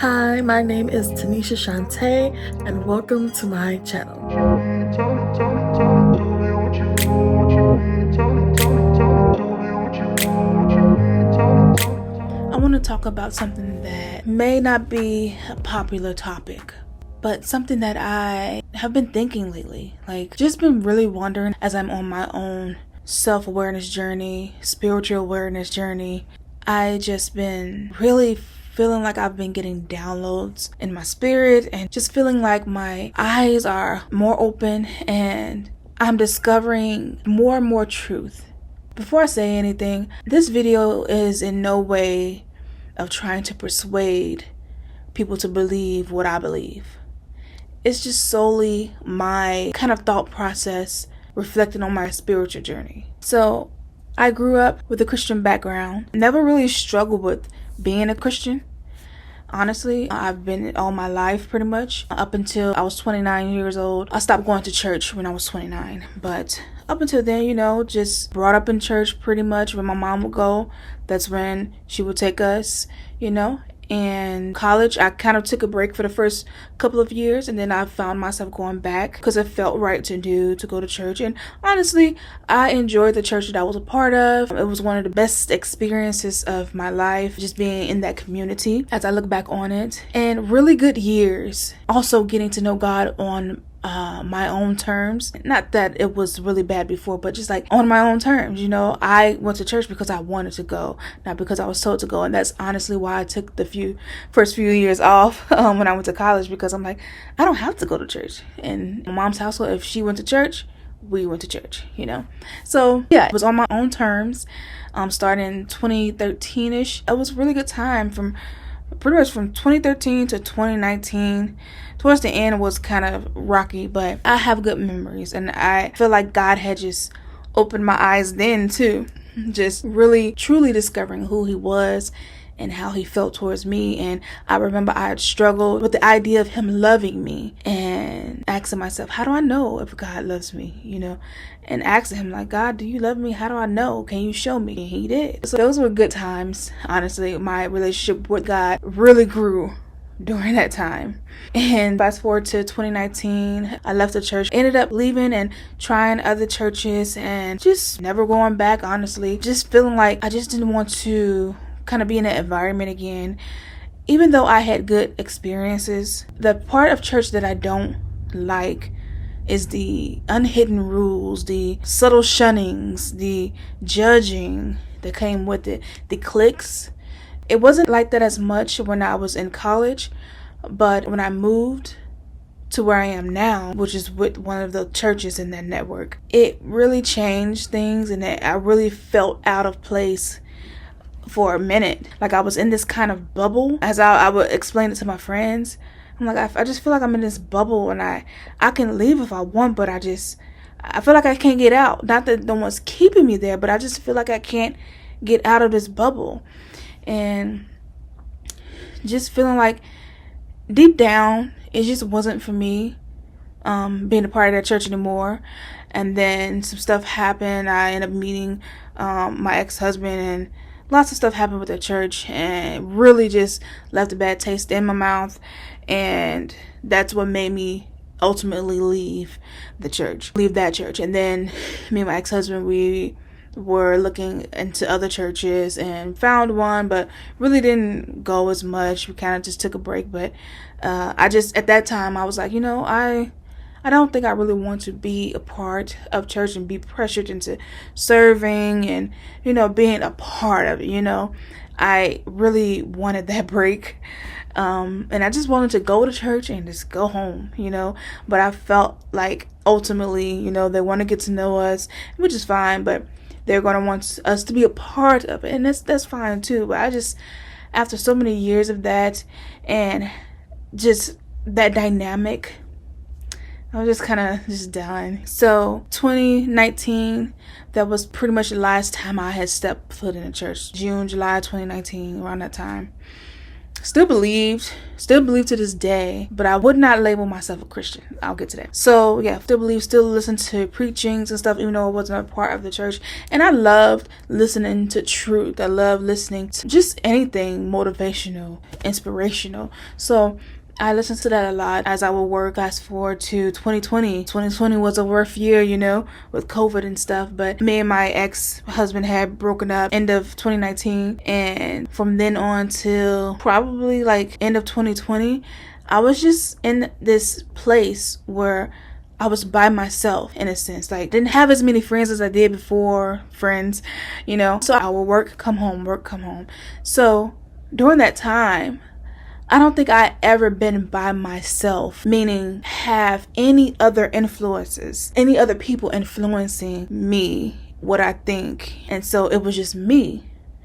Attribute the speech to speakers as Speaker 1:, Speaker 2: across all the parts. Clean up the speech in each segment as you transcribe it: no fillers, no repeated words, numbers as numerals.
Speaker 1: Hi, my name is Tanisha Shante, and welcome to my channel. I want to talk about something that may not be a popular topic, but something that I have been thinking lately. Just been really wondering as I'm on my own self-awareness journey, spiritual awareness journey. I just been really feeling like I've been getting downloads in my spirit and just feeling like my eyes are more open and I'm discovering more and more truth. Before I say anything, this video is in no way of trying to persuade people to believe what I believe. It's just solely my kind of thought process reflecting on my spiritual journey. So I grew up with a Christian background, never really struggled with being a Christian. Honestly, I've been it all my life pretty much. Up until I was 29 years old. I stopped going to church when I was 29. But up until then, just brought up in church pretty much. When my mom would go, that's when she would take us, And college, I kind of took a break for the first couple of years, and then I found myself going back because it felt right to go to church. And honestly, I enjoyed the church that I was a part of. It was one of the best experiences of my life, just being in that community as I look back on it. And really good years. Also getting to know God on my own terms. Not that it was really bad before, but just like on my own terms. I went to church because I wanted to go, not because I was told to go. And that's honestly why I took the first few years off when I went to college, because I'm like, I don't have to go to church. In my mom's household, if she went to church, we went to church, So yeah, it was on my own terms. Starting 2013-ish. It was a really good time from 2013 to 2019. Towards the end was kind of rocky, but I have good memories, and I feel like God had just opened my eyes then too. Just really truly discovering who he was and how he felt towards me. And I remember I had struggled with the idea of him loving me and asking myself, how do I know if God loves me? And asking him, like, God, do you love me? How do I know? Can you show me? And he did. So those were good times. Honestly, my relationship with God really grew during that time. And fast forward to 2019, I left the church, ended up leaving and trying other churches and just never going back, honestly. Just feeling like I just didn't want to kind of be in that environment again. Even though I had good experiences, the part of church that I don't like is the unhidden rules, the subtle shunnings, the judging that came with it, the cliques. It wasn't like that as much when I was in college, but when I moved to where I am now, which is with one of the churches in that network, it really changed things, and I really felt out of place for a minute. Like I was in this kind of bubble. As I would explain it to my friends, I'm like, I just feel like I'm in this bubble, and I can leave if I want, but I feel like I can't get out. Not that no one's keeping me there, but I just feel like I can't get out of this bubble. And just feeling like deep down it just wasn't for me being a part of that church anymore. And then some stuff happened. I ended up meeting my ex-husband, and lots of stuff happened with the church, and really just left a bad taste in my mouth. And that's what made me ultimately leave that church. And then me and my ex-husband, we were looking into other churches and found one, but really didn't go as much. We kind of just took a break. But at that time, I was like, I don't think I really want to be a part of church and be pressured into serving and, being a part of it, I really wanted that break. And I just wanted to go to church and just go home, But I felt like ultimately, they want to get to know us, which is fine, but they're going to want us to be a part of it. And that's fine too. But after so many years of that and just that dynamic, I was just kind of just done. So 2019, that was pretty much the last time I had stepped foot in a church. July 2019, around that time. still believe to this day, but I would not label myself a Christian. I'll get to that. So yeah, still listen to preachings and stuff, even though I wasn't a part of the church. And I loved listening to truth. I love listening to just anything motivational, inspirational. So I listened to that a lot as I would work. Fast forward to 2020. 2020 was a rough year, with COVID and stuff. But me and my ex-husband had broken up end of 2019. And from then on till probably like end of 2020, I was just in this place where I was by myself in a sense. Like, didn't have as many friends as I did before, So I would work, come home, work, come home. So during that time, I don't think I ever been by myself, meaning have any other influences, any other people influencing me, what I think. And so it was just me.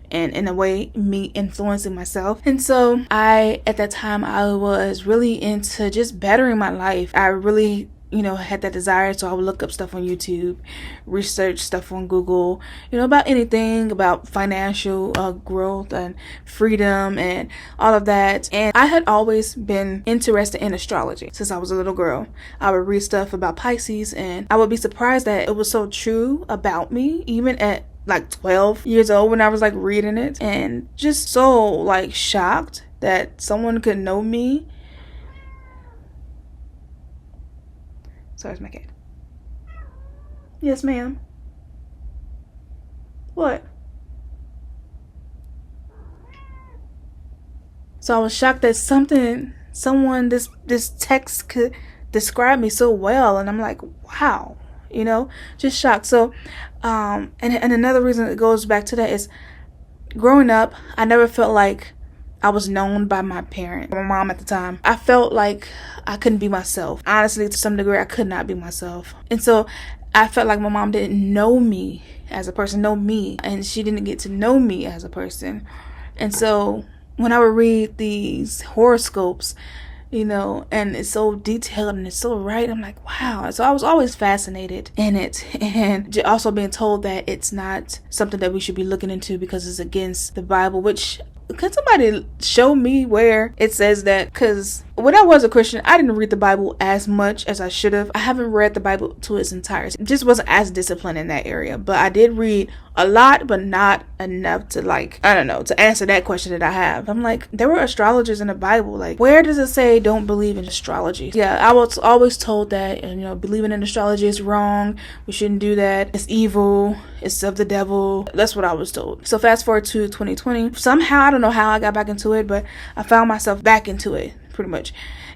Speaker 1: And in a way, me influencing myself. And so at that time, I was really into just bettering my life. I really had that desire. So I would look up stuff on YouTube, research stuff on Google, about anything about financial growth and freedom and all of that. And I had always been interested in astrology since I was a little girl. I would read stuff about Pisces, and I would be surprised that it was so true about me, even at like 12 years old when I was like reading it, and just so like shocked that someone could know me. Sorry, it's my cat. Yes, ma'am. What? So I was shocked that this text could describe me so well, and I'm like, wow, just shocked. So, and another reason it goes back to that is growing up, I never felt like I was known by my mom at the time. I felt like I couldn't be myself. Honestly, to some degree, I could not be myself. And so I felt like my mom didn't know me as a person, and she didn't get to know me as a person. And so when I would read these horoscopes, and it's so detailed and it's so right, I'm like, wow. So I was always fascinated in it, and also being told that it's not something that we should be looking into because it's against the Bible, which, could somebody show me where it says that? Because when I was a Christian, I didn't read the Bible as much as I should have. I haven't read the Bible to its entirety. It just wasn't as disciplined in that area. But I did read a lot, but not enough to to answer that question that I have. I'm like, there were astrologers in the Bible. Like, where does it say don't believe in astrology? Yeah, I was always told that, believing in astrology is wrong. We shouldn't do that. It's evil. It's of the devil. That's what I was told. So fast forward to 2020. Somehow, I don't know how I got back into it, but I found myself back into it pretty much.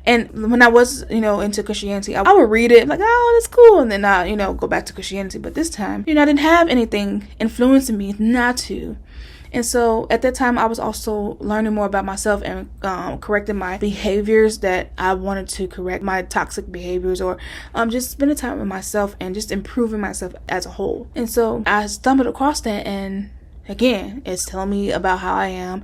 Speaker 1: And when I was, into Christianity, I would read it like, oh, that's cool. And then I, go back to Christianity. But this time, I didn't have anything influencing me not to. And so at that time, I was also learning more about myself and correcting my behaviors that I wanted to correct, my toxic behaviors, or just spending time with myself and just improving myself as a whole. And so I stumbled across that, and again, it's telling me about how I am.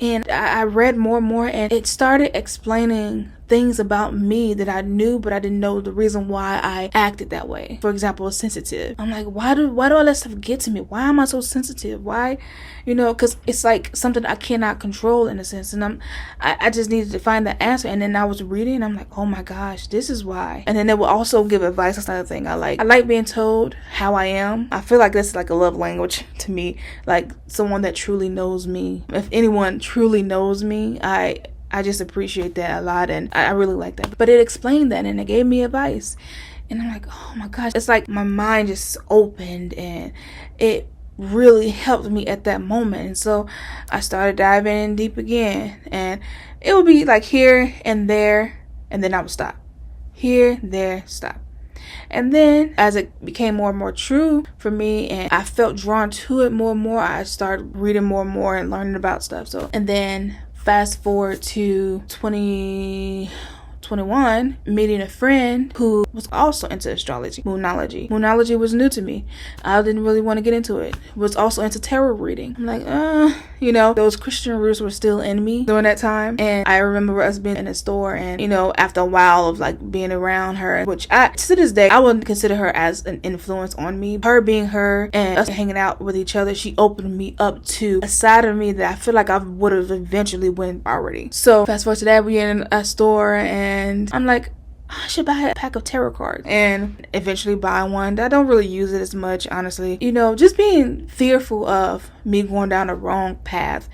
Speaker 1: And I read more and more, and it started explaining things about me that I knew, but I didn't know the reason why I acted that way. For example, sensitive. I'm like, why do all that stuff get to me? Why am I so sensitive? Why, because it's like something I cannot control in a sense. And I just needed to find the answer. And then I was reading, and I'm like, oh my gosh, this is why. And then they will also give advice. That's another thing I like. I like being told how I am. I feel like this is like a love language to me, like someone that truly knows me. If anyone truly knows me, I just appreciate that a lot, and I really like that. But it explained that, and it gave me advice, and I'm like, oh my gosh, it's like my mind just opened, and it really helped me at that moment. And so I started diving in deep again, and it would be like here and there, and then I would stop. Here, there, stop. And then as it became more and more true for me, and I felt drawn to it more and more, I started reading more and more and learning about stuff. So, and then fast forward to 2021, meeting a friend who was also into astrology, moonology. Moonology was new to me. I didn't really want to get into it. Was also into tarot reading. I'm like, You know, those Christian roots were still in me during that time. And I remember us being in a store, and, you know, after a while of like being around her, which to this day, I wouldn't consider her as an influence on me. Her being her and us hanging out with each other, she opened me up to a side of me that I feel like I would have eventually went already. So fast forward to that, we're in a store and I'm like, I should buy a pack of tarot cards, and eventually buy one. I don't really use it as much, honestly. You know, just being fearful of me going down the wrong path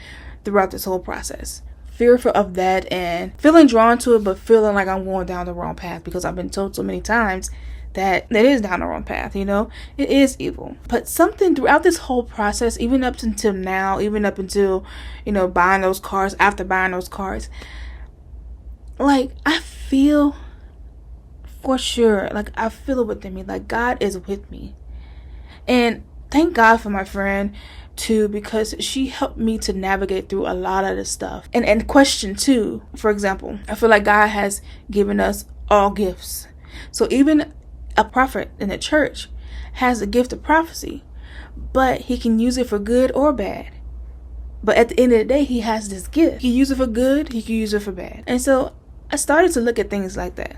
Speaker 1: throughout this whole process. Fearful of that and feeling drawn to it, but feeling like I'm going down the wrong path because I've been told so many times that it is down the wrong path, you know? It is evil. But something throughout this whole process, even up until now, even up until, you know, buying those cards, after buying those cards, like, I feel... for sure, like, I feel it within me, like God is with me. And thank God for my friend too, because she helped me to navigate through a lot of this stuff. And question too, for example, I feel like God has given us all gifts. So even a prophet in the church has a gift of prophecy, but he can use it for good or bad. But at the end of the day, he has this gift. He can use it for good, he can use it for bad. And so I started to look at things like that.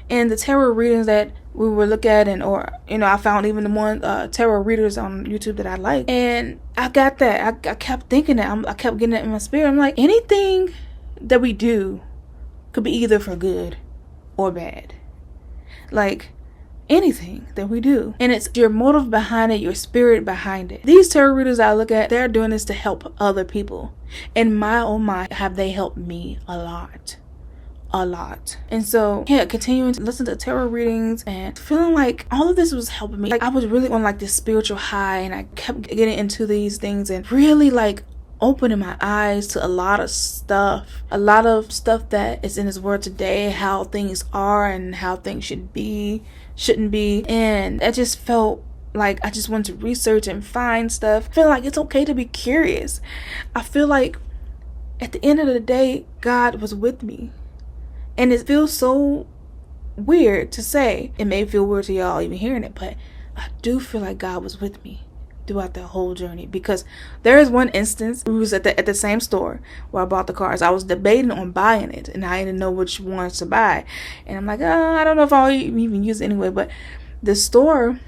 Speaker 1: And the tarot readings that we would look at, I found even the one tarot readers on YouTube that I like, and I got that. I kept thinking that. I kept getting that in my spirit. I'm like, anything that we do could be either for good or bad. Like, anything that we do, and it's your motive behind it, your spirit behind it. These tarot readers I look at, they're doing this to help other people, and my oh my, have they helped me a lot. And so, yeah, continuing to listen to tarot readings and feeling like all of this was helping me. Like, I was really on like this spiritual high, and I kept getting into these things and really like opening my eyes to a lot of stuff that is in his word today, how things are and how things shouldn't be. And I just felt like I just wanted to research and find stuff. I feel like it's okay to be curious. I feel like at the end of the day, God was with me. And it feels so weird to say. It may feel weird to y'all even hearing it, but I do feel like God was with me throughout the whole journey. Because there is one instance, we was at the same store where I bought the cards. I was debating on buying it, and I didn't know which ones to buy. And I'm like, I don't know if I'll even use it anyway. But the store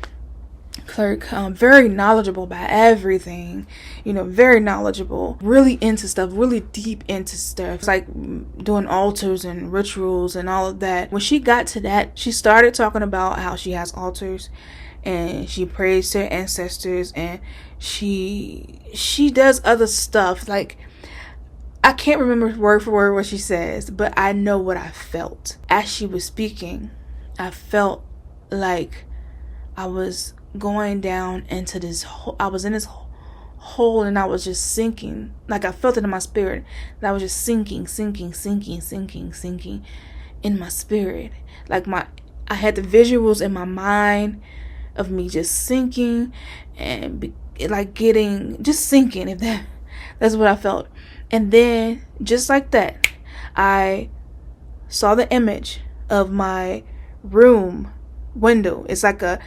Speaker 1: clerk, very knowledgeable about everything, very knowledgeable, really into stuff, really deep into stuff. It's like doing altars and rituals and all of that. When she got to that, she started talking about how she has altars and she prays to her ancestors, and she does other stuff. Like, I can't remember word for word what she says, but I know what I felt as she was speaking. I felt like I was going down into this hole. I was in this hole, and I was just sinking. Like, I felt it in my spirit, and I was just sinking in my spirit. Like, I had the visuals in my mind of me just sinking and sinking, if that's what I felt. And then just like that, I saw the image of my room window. It's a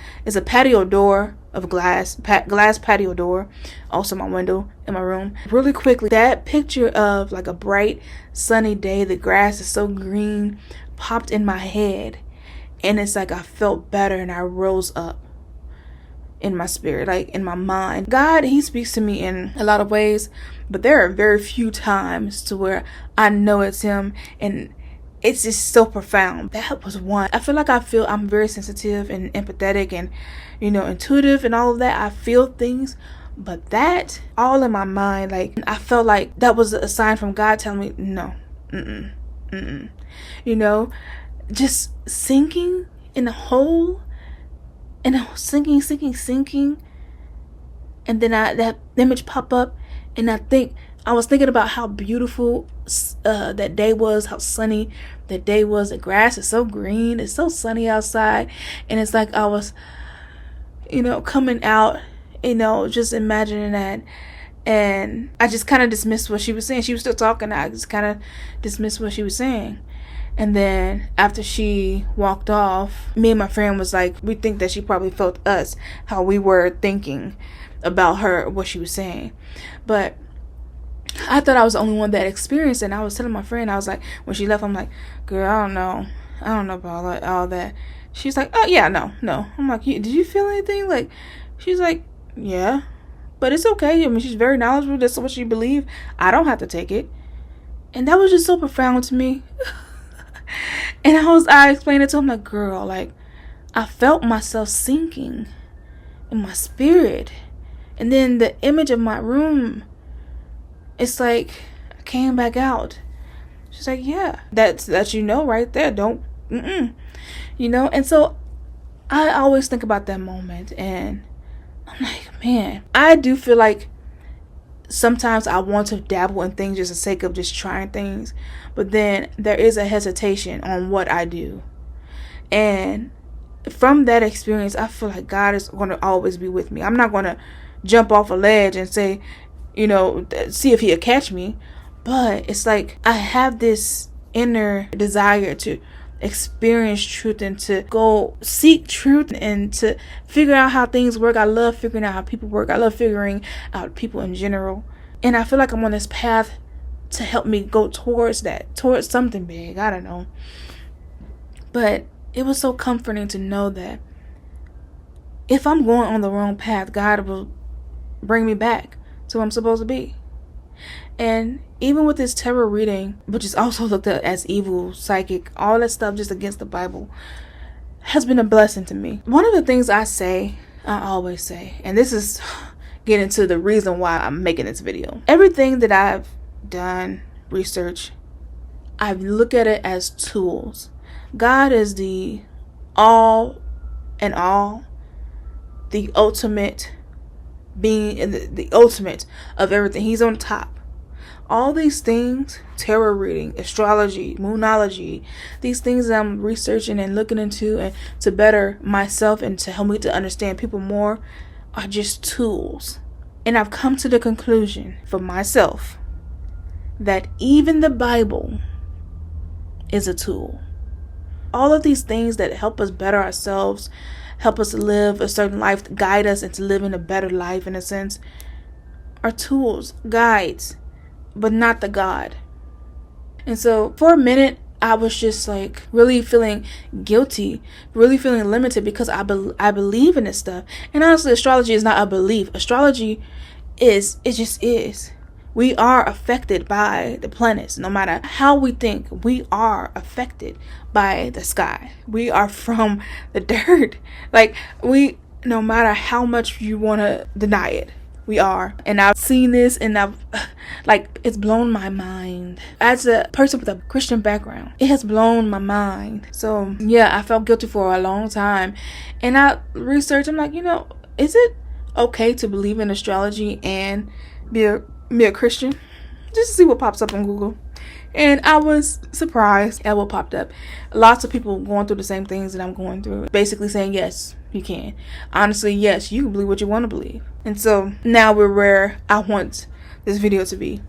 Speaker 1: patio door of glass patio door, also my window in my room. Really quickly, that picture of like a bright sunny day, the grass is so green, popped in my head, and it's like I felt better, and I rose up in my spirit, like in my mind. God, he speaks to me in a lot of ways, but there are very few times to where I know it's him, and it's just so profound. That was one. I feel like I'm very sensitive and empathetic and, intuitive and all of that. I feel things, but that all in my mind, like, I felt like that was a sign from God telling me, no, just sinking in a hole, and sinking. And then that image pop up, and I was thinking about how beautiful that day was, how sunny that day was. The grass is so green, it's so sunny outside, and it's like I was, coming out, just imagining that. And I just kind of dismissed what she was saying. She was still talking. I just kind of dismissed what she was saying. And then after she walked off, me and my friend was like, we think that she probably felt us, how we were thinking about her, what she was saying. But I thought I was the only one that experienced it. And I was telling my friend, I was like, when she left, I'm like, girl, I don't know about all that. She's like, oh yeah, no. I'm like, did you feel anything? Like, she's like, yeah, but it's okay. I mean, she's very knowledgeable. That's what she believes. I don't have to take it. And that was just so profound to me. And I explained it to him, like, girl, like, I felt myself sinking in my spirit. And then the image of my room, it's like, I came back out. She's like, yeah, that's right there. Don't, And so I always think about that moment. And I'm like, man, I do feel like sometimes I want to dabble in things just for the sake of just trying things. But then there is a hesitation on what I do. And from that experience, I feel like God is going to always be with me. I'm not going to jump off a ledge and say, see if he'll catch me. But it's like I have this inner desire to experience truth and to go seek truth and to figure out how things work. I love figuring out how people work. I love figuring out people in general. And I feel like I'm on this path to help me go towards something big. I don't know. But it was so comforting to know that if I'm going on the wrong path, God will bring me back to where I'm supposed to be. And even with this tarot reading, which is also looked at as evil, psychic, all that stuff just against the Bible, has been a blessing to me. One of the things I always say, and this is getting to the reason why I'm making this video. Everything that I've done, research, I look at it as tools. God is the all and all, the ultimate being, the ultimate of everything. He's on top. All these things, tarot reading, astrology, moonology, these things that I'm researching and looking into and to better myself and to help me to understand people more, are just tools. And I've come to the conclusion for myself that even the Bible is a tool. All of these things that help us better ourselves, help us live a certain life, guide us into living a better life in a sense, are tools, guides, but not the God. And so for a minute, I was just like really feeling guilty, really feeling limited because I believe in this stuff. And honestly, astrology is not a belief. Astrology it just is. We are affected by the planets. No matter how we think, we are affected by the sky. We are from the dirt. No matter how much you want to deny it, we are. And I've seen this and it's blown my mind. As a person with a Christian background, it has blown my mind. So yeah, I felt guilty for a long time. And I researched, I'm like, is it okay to believe in astrology and be a Christian? Just to see what pops up on Google. And I was surprised at what popped up. Lots of people going through the same things that I'm going through. Basically saying, yes, you can. Honestly, yes, you can believe what you want to believe. And so now we're where I want this video to be.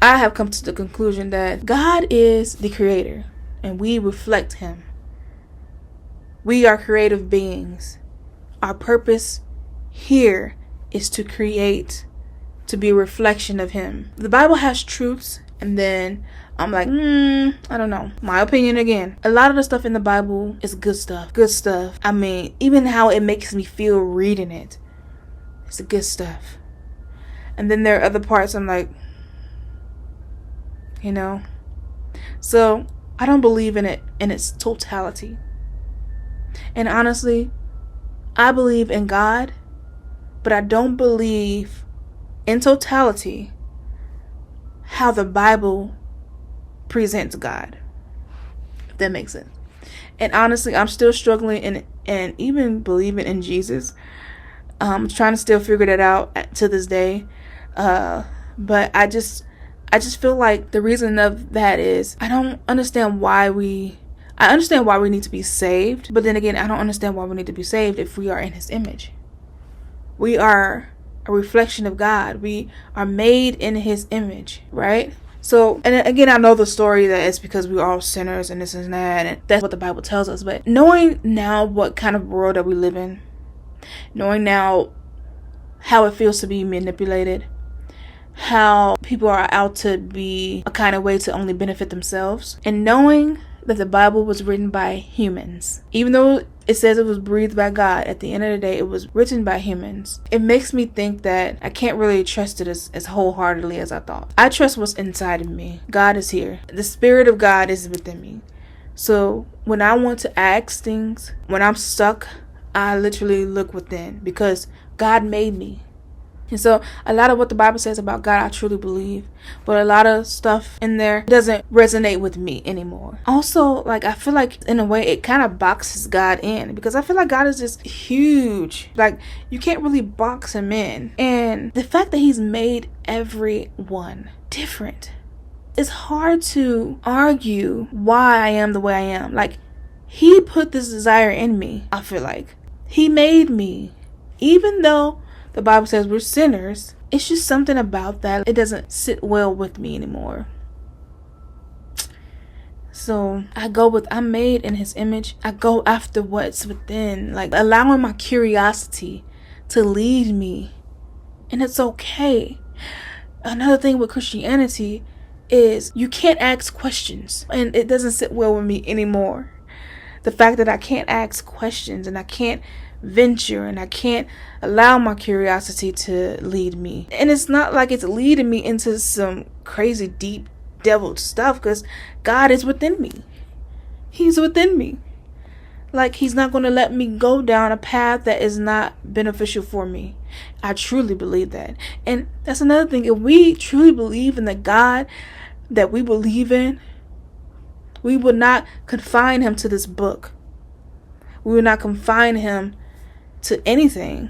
Speaker 1: I have come to the conclusion that God is the creator and we reflect him. We are creative beings. Our purpose here is to create, to be a reflection of him. The Bible has truths, and then I'm like, I don't know. My opinion again. A lot of the stuff in the Bible is good stuff. Good stuff. I mean, even how it makes me feel reading it. It's the good stuff. And then there are other parts I'm like, So I don't believe in it in its totality. And honestly, I believe in God, but I don't believe in totality how the Bible presents God, if that makes sense. And honestly, I'm still struggling and even believing in Jesus. I'm trying to still figure that out to this day. But I just feel like the reason of that is I don't understand why I understand why we need to be saved, but then again, I don't understand why we need to be saved if we are in his image. We are a reflection of God. We are made in his image, right? So, and again, I know the story that it's because we are all sinners and this and that, and that's what the Bible tells us. But knowing now what kind of world that we live in, knowing now how it feels to be manipulated, how people are out to be a kind of way to only benefit themselves, and knowing that the Bible was written by humans. Even though it says it was breathed by God, at the end of the day, it was written by humans. It makes me think that I can't really trust it as wholeheartedly as I thought. I trust what's inside of me. God is here. The Spirit of God is within me. So when I want to ask things, when I'm stuck, I literally look within, because God made me. And so a lot of what the Bible says about God, I truly believe. But a lot of stuff in there doesn't resonate with me anymore. Also, like, I feel like in a way it kind of boxes God in, because I feel like God is just huge. Like, you can't really box him in. And the fact that he's made everyone different, it's hard to argue why I am the way I am. Like, he put this desire in me, I feel like. He made me. Even though the Bible says we're sinners, it's just something about that. It doesn't sit well with me anymore. So I go with, I'm made in his image. I go after what's within, like allowing my curiosity to lead me. And it's okay. Another thing with Christianity is you can't ask questions, and it doesn't sit well with me anymore. The fact that I can't ask questions, and I can't venture, and I can't allow my curiosity to lead me. And it's not like it's leading me into some crazy deep deviled stuff, because God is within me. He's within me. Like, he's not going to let me go down a path that is not beneficial for me. I truly believe that. And that's another thing. If we truly believe in the God that we believe in, we will not confine him to this book. We will not confine him to anything.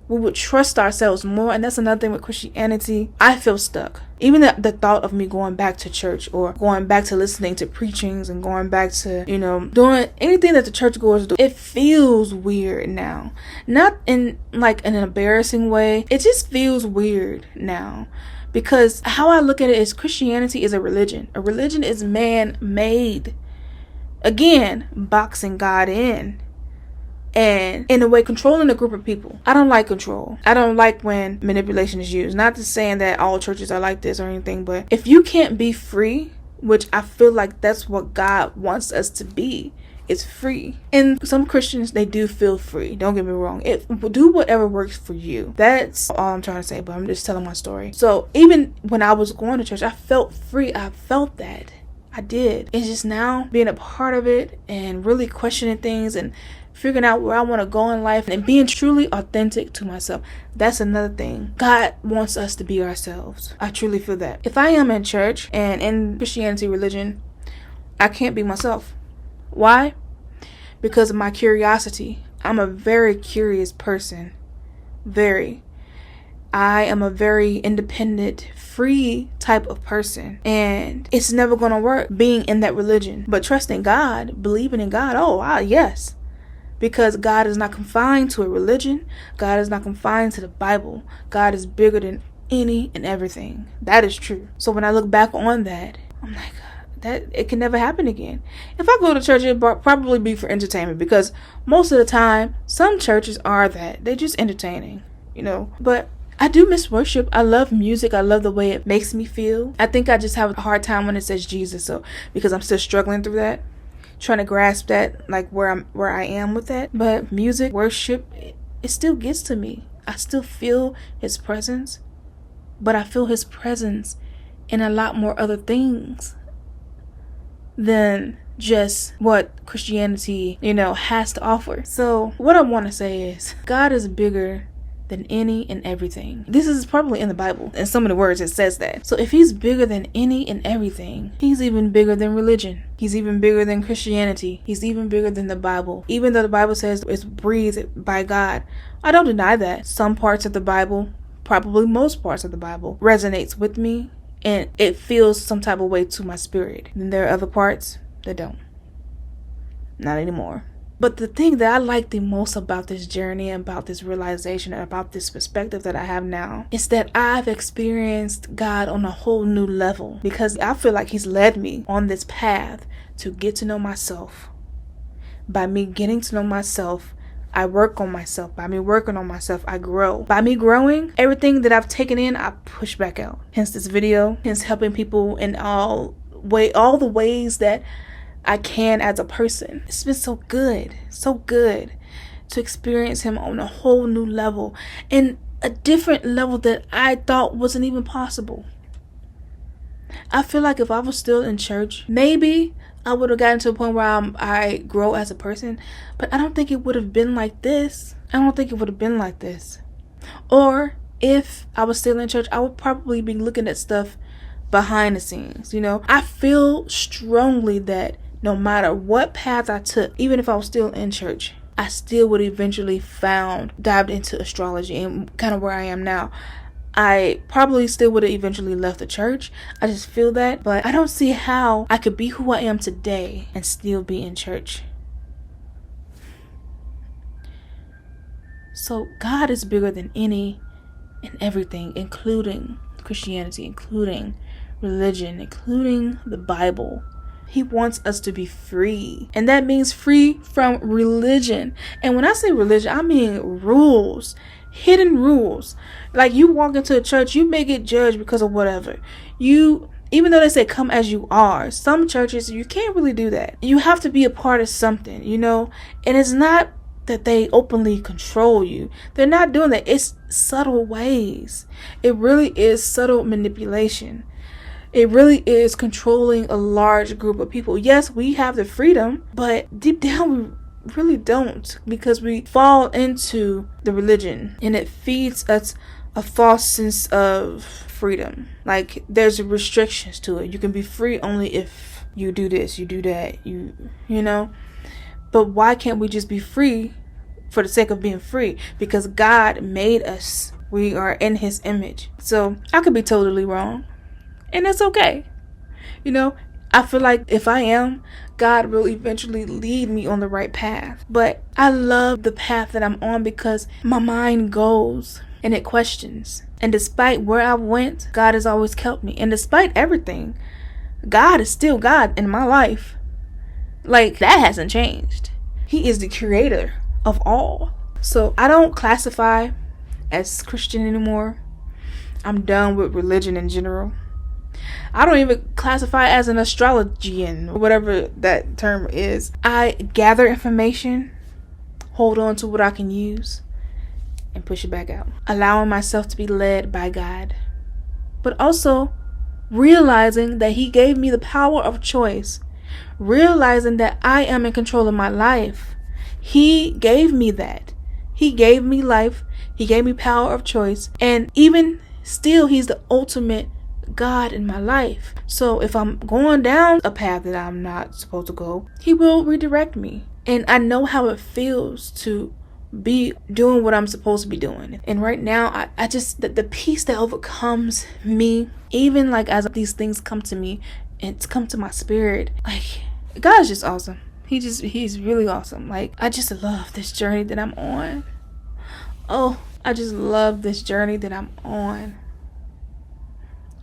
Speaker 1: We would trust ourselves more. And that's another thing with Christianity. I feel stuck. Even the thought of me going back to church, or going back to listening to preachings, and going back to, doing anything that the churchgoers do, it feels weird now. Not in like an embarrassing way. It just feels weird now. Because how I look at it is, Christianity is a religion. A religion is man-made. Again, boxing God in. And in a way, controlling a group of people. I don't like control. I don't like when manipulation is used. Not to saying that all churches are like this or anything, but if you can't be free, which I feel like that's what God wants us to be, it's free. And some Christians, they do feel free. Don't get me wrong. Do whatever works for you. That's all I'm trying to say, but I'm just telling my story. So even when I was going to church, I felt free. I felt that. I did. It's just now being a part of it and really questioning things and figuring out where I want to go in life and being truly authentic to myself. That's another thing. God wants us to be ourselves. I truly feel that. If I am in church and in Christianity religion, I can't be myself. Why? Because of my curiosity. I'm a very curious person. Very. I am a very independent, free type of person. And it's never going to work being in that religion. But trusting God, believing in God, yes. Because God is not confined to a religion. God is not confined to the Bible. God is bigger than any and everything. That is true. So when I look back on that, I'm like, that it can never happen again. If I go to church, it'll probably be for entertainment, because most of the time, some churches are that. They're just entertaining, But I do miss worship. I love music. I love the way it makes me feel. I think I just have a hard time when it says Jesus, so because I'm still struggling through that. Trying to grasp that, like where I am with that. But music, worship, it still gets to me. I still feel his presence, but I feel his presence in a lot more other things than just what Christianity, has to offer. So what I want to say is, God is bigger than any and everything. This is probably in the Bible. In some of the words, it says that. So if he's bigger than any and everything, he's even bigger than religion. He's even bigger than Christianity. He's even bigger than the Bible. Even though the Bible says it's breathed by God, I don't deny that. Some parts of the Bible, probably most parts of the Bible, resonates with me, and it feels some type of way to my spirit. Then there are other parts that don't. Not anymore. But the thing that I like the most about this journey, about this realization, and about this perspective that I have now, is that I've experienced God on a whole new level, because I feel like he's led me on this path to get to know myself. By me getting to know myself, I work on myself. By me working on myself, I grow. By me growing, everything that I've taken in, I push back out. Hence this video, hence helping people in all the ways that I can as a person. It's been so good to experience him on a whole new level, and a different level that I thought wasn't even possible. I feel like if I was still in church, maybe I would have gotten to a point where I grow as a person, but I don't think it would have been like this. Or if I was still in church, I would probably be looking at stuff behind the scenes, I feel strongly that no matter what path I took, even if I was still in church, I still would eventually dived into astrology, and kind of where I am now. I probably still would have eventually left the church. I just feel that, but I don't see how I could be who I am today and still be in church. So God is bigger than any and everything, including Christianity, including religion, including the Bible. He wants us to be free, and that means free from religion. And when I say religion, I mean rules, hidden rules. Like, you walk into a church, you may get judged because of whatever. Even though they say come as you are, some churches, you can't really do that. You have to be a part of something, and it's not that they openly control you. They're not doing that. It's subtle ways. It really is subtle manipulation. It really is controlling a large group of people. Yes, we have the freedom, but deep down we really don't, because we fall into the religion and it feeds us a false sense of freedom. Like, there's restrictions to it. You can be free only if you do this, you do that, you know. But why can't we just be free for the sake of being free? Because God made us. We are in his image. So I could be totally wrong, and it's okay. I feel like if I am, God will eventually lead me on the right path. But I love the path that I'm on because my mind goes and it questions. And despite where I went, God has always kept me. And despite everything, God is still God in my life. Like, that hasn't changed. He is the creator of all. So I don't classify as Christian anymore. I'm done with religion in general. I don't even classify as an astrologian, or whatever that term is. I gather information, hold on to what I can use, and push it back out. Allowing myself to be led by God. But also realizing that he gave me the power of choice. Realizing that I am in control of my life. He gave me that. He gave me life. He gave me power of choice. And even still, he's the ultimate God in my life. So if I'm going down a path that I'm not supposed to go, he will redirect me. And I know how it feels to be doing what I'm supposed to be doing. And right now, I just, the peace that overcomes me, even like as these things come to me, it's come to my spirit. Like, God is just awesome. He's really awesome. Like, I just love this journey that I'm on. Oh, I just love this journey that I'm on.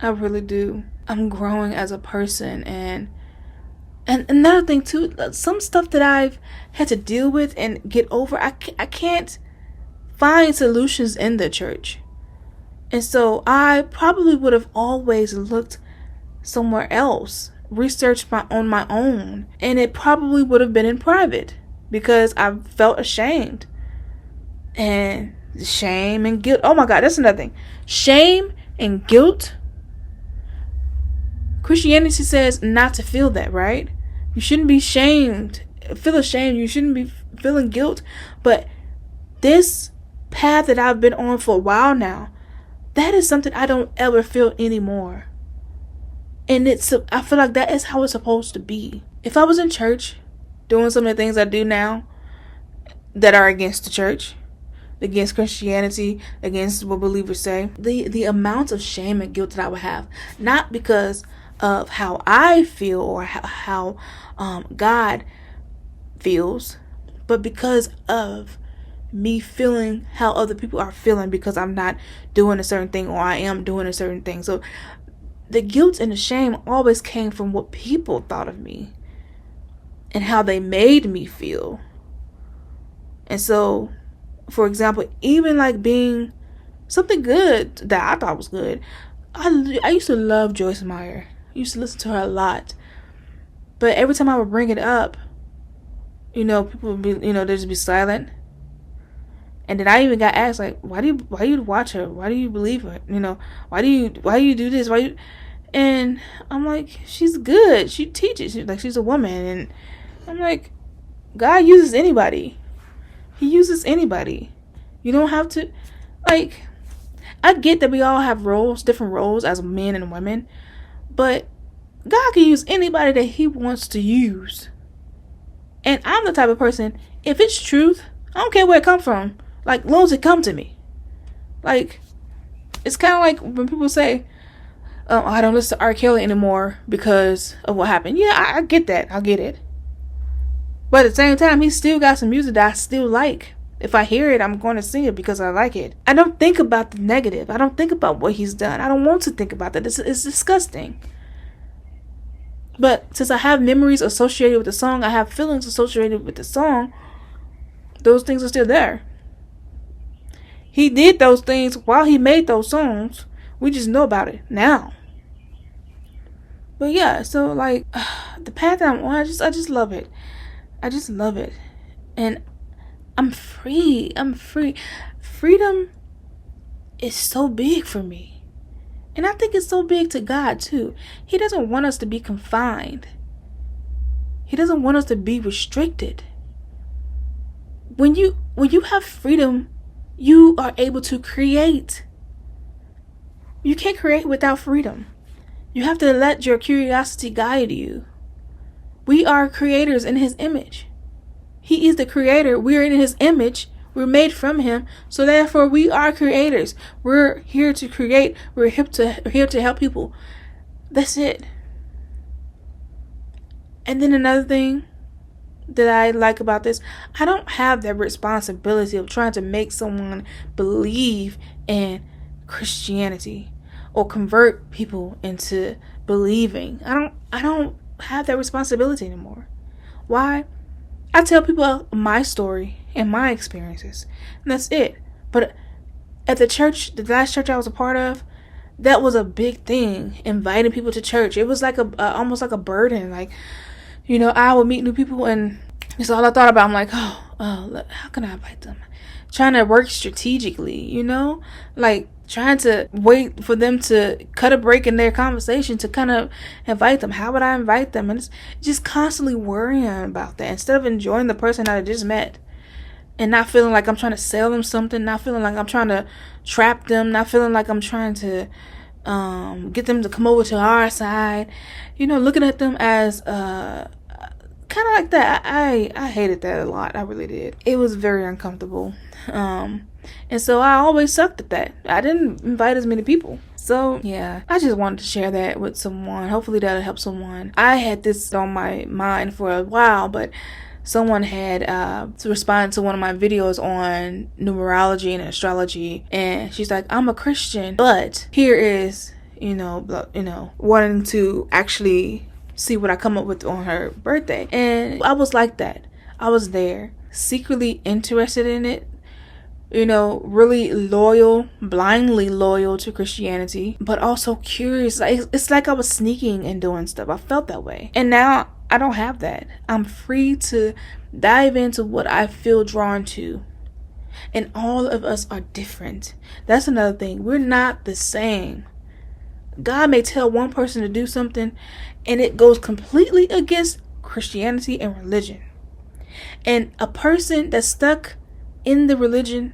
Speaker 1: I really do. I'm growing as a person, and another thing too, some stuff that I've had to deal with and get over, I can't find solutions in the church. And so I probably would have always looked somewhere else, researched on my own, and it probably would have been in private because I felt ashamed. And shame and guilt. Oh my God, that's another thing. Shame and guilt. Christianity says not to feel that, right? You shouldn't be feel ashamed. You shouldn't be feeling guilt. But this path that I've been on for a while now, that is something I don't ever feel anymore. And I feel like that is how it's supposed to be. If I was in church doing some of the things I do now that are against the church, against Christianity, against what believers say, the amount of shame and guilt that I would have, not because of how I feel or how God feels, but because of me feeling how other people are feeling because I'm not doing a certain thing or I am doing a certain thing. So the guilt and the shame always came from what people thought of me and how they made me feel. And so, for example, even like being something good that I thought was good, I used to love Joyce Meyer. I used to listen to her a lot. But every time I would bring it up, people would be, they'd just be silent. And then I even got asked, like, why do you watch her? Why do you believe her? Why do you do this? And I'm like, she's good. She teaches. She's a woman. And I'm like, God uses anybody. He uses anybody. You don't have to, like, I get that we all have roles, different roles as men and women, but God can use anybody that he wants to use. And I'm the type of person, if it's truth, I don't care where it comes from. Like, long as it come to me. Like, it's kind of like when people say, I don't listen to R. Kelly anymore because of what happened. Yeah, I get that. I get it. But at the same time, he still got some music that I still like. If I hear it, I'm going to sing it because I like it. I don't think about the negative. I don't think about what he's done. I don't want to think about that. It's disgusting. But since I have memories associated with the song, I have feelings associated with the song, those things are still there. He did those things while he made those songs. We just know about it now. But yeah, so like the path that I'm on, I just love it. I just love it. And I'm free. Freedom is so big for me. And I think it's so big to God too. He doesn't want us to be confined. He doesn't want us to be restricted. When you have freedom, you are able to create. You can't create without freedom. You have to let your curiosity guide you. We are creators in his image. He is the creator. We're in his image. We're made from him. So therefore, we are creators. We're here to create. We're here to help people. That's it. And then another thing that I like about this, I don't have that responsibility of trying to make someone believe in Christianity or convert people into believing. I don't have that responsibility anymore. Why? I tell people my story and my experiences, and that's it. But at the last church I was a part of, that was a big thing, inviting people to church. It was like almost like a burden. Like, I would meet new people, and it's all I thought about. I'm like, how can I invite them? Trying to work strategically, like trying to wait for them to cut a break in their conversation to kind of invite them. How would I invite them? And it's just constantly worrying about that instead of enjoying the person that I just met and not feeling like I'm trying to sell them something, not feeling like I'm trying to trap them, not feeling like I'm trying to get them to come over to our side, looking at them as kind of like that. I hated that a lot. I really did. It was very uncomfortable. And so I always sucked at that. I didn't invite as many people. So yeah, I just wanted to share that with someone. Hopefully that'll help someone. I had this on my mind for a while, but someone had to respond to one of my videos on numerology and astrology, and she's like, I'm a Christian, but here is, wanting to actually see what I come up with on her birthday. And I was like that. I was there, secretly interested in it, really loyal, blindly loyal to Christianity, but also curious. It's like I was sneaking and doing stuff. I felt that way. And now I don't have that. I'm free to dive into what I feel drawn to. And all of us are different. That's another thing. We're not the same. God may tell one person to do something and it goes completely against Christianity and religion. And a person that's stuck in the religion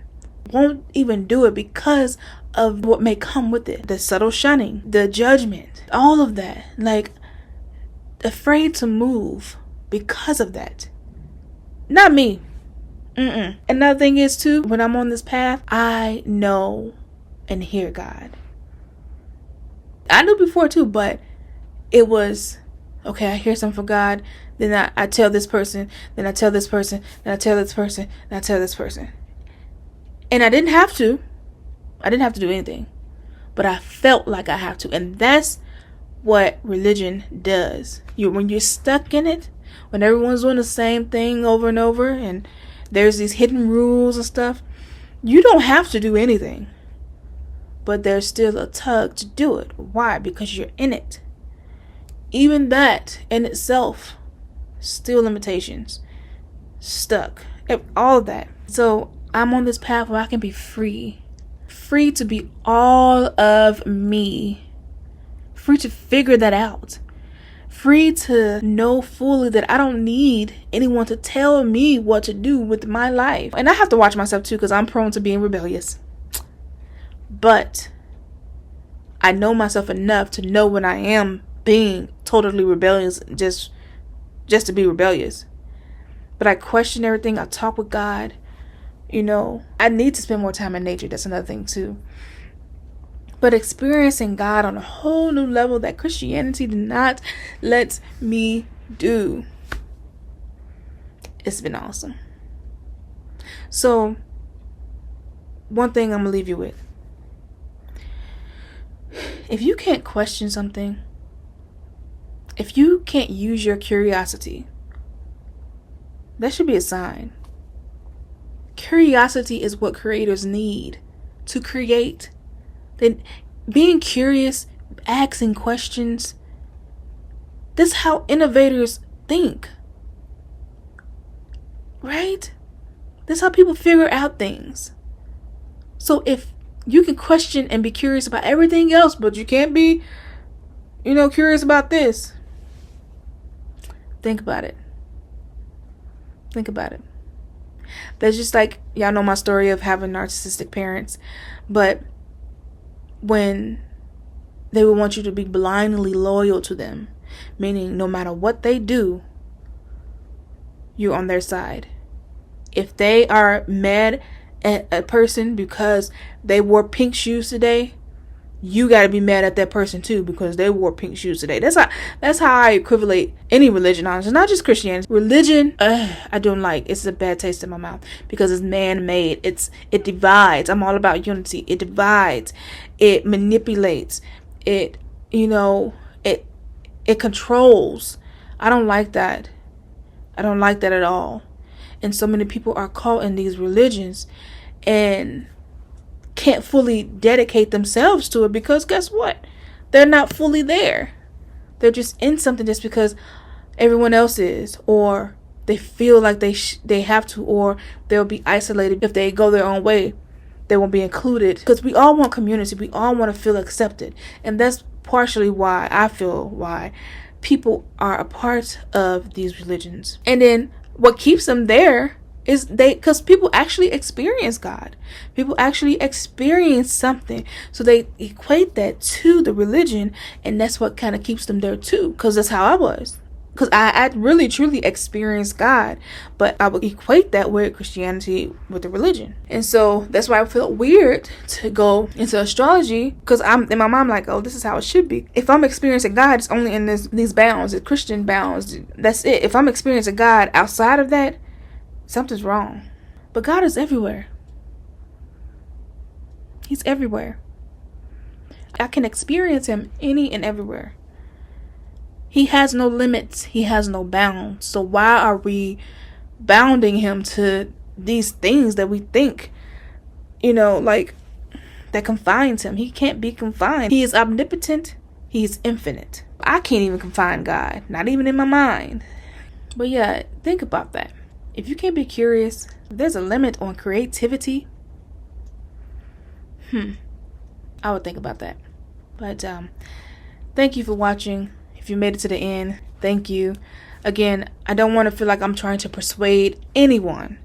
Speaker 1: won't even do it because of what may come with it. The subtle shunning, the judgment, all of that. Like, afraid to move because of that. Not me. Another thing is too, when I'm on this path, I know and hear God. I knew before too, but it was, okay, I hear something from God, then I tell this person, then I tell this person, then I tell this person, then I tell this person. And I didn't have to. I didn't have to do anything. But I felt like I have to. And that's what religion does. When you're stuck in it, when everyone's doing the same thing over and over, and there's these hidden rules and stuff. You don't have to do anything, but there's still a tug to do it. Why? Because you're in it. Even that in itself, still limitations, stuck, all of that. So I'm on this path where I can be free to be all of me, free to figure that out, free to know fully that I don't need anyone to tell me what to do with my life. And I have to watch myself too, because I'm prone to being rebellious. But I know myself enough to know when I am being totally rebellious, just to be rebellious. But I question everything. I talk with God. I need to spend more time in nature. That's another thing too. But experiencing God on a whole new level that Christianity did not let me do. It's been awesome. So, one thing I'm going to leave you with. If you can't question something, if you can't use your curiosity, that should be a sign. Curiosity is what creators need to create. Then being curious, asking questions, that's how innovators think. Right? That's how people figure out things. So if you can question and be curious about everything else, but you can't be, curious about this, think about it. Think about it. That's just like, y'all know my story of having narcissistic parents, but when they would want you to be blindly loyal to them, meaning no matter what they do, you're on their side. If they are mad at a person because they wore pink shoes today, you got to be mad at that person too because they wore pink shoes today. That's how I equivalent any religion, honestly. Not just Christianity. Religion, I don't like. It's a bad taste in my mouth because it's man-made. It divides. I'm all about unity. It divides. It manipulates. It controls. I don't like that. I don't like that at all. And so many people are caught in these religions and can't fully dedicate themselves to it because guess what? They're not fully there. They're just in something just because everyone else is, or they feel like they have to, or they'll be isolated if they go their own way. They won't be included because we all want community. We all want to feel accepted, and that's partially why I feel why people are a part of these religions. And then what keeps them there is because people actually experience God. People actually experience something. So they equate that to the religion, and that's what kind of keeps them there too. Because that's how I was. Because I really truly experienced God, but I would equate that with Christianity with the religion. And so that's why I felt weird to go into astrology, because I'm in my mind like, oh, this is how it should be. If I'm experiencing God, it's only in these bounds, the Christian bounds. That's it. If I'm experiencing God outside of that, something's wrong. But God is everywhere. He's everywhere. I can experience him any and everywhere. He has no limits. He has no bounds. So why are we bounding him to these things that we think, that confines him? He can't be confined. He is omnipotent. He is infinite. I can't even confine God, not even in my mind. But yeah, think about that. If you can't be curious, if there's a limit on creativity, I would think about that. But thank you for watching. If you made it to the end, thank you. Again, I don't want to feel like I'm trying to persuade anyone,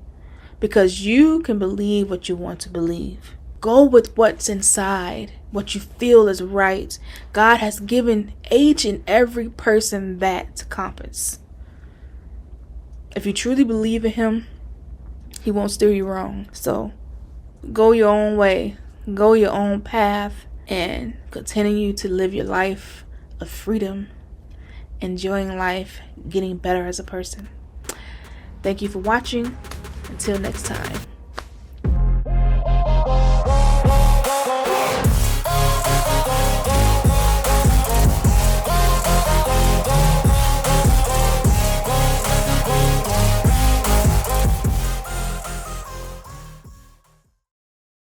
Speaker 1: because you can believe what you want to believe. Go with what's inside, what you feel is right. God has given each and every person that compass. If you truly believe in him, he won't steer you wrong. So go your own way, go your own path, and continue to live your life of freedom, enjoying life, getting better as a person. Thank you for watching. Until next time.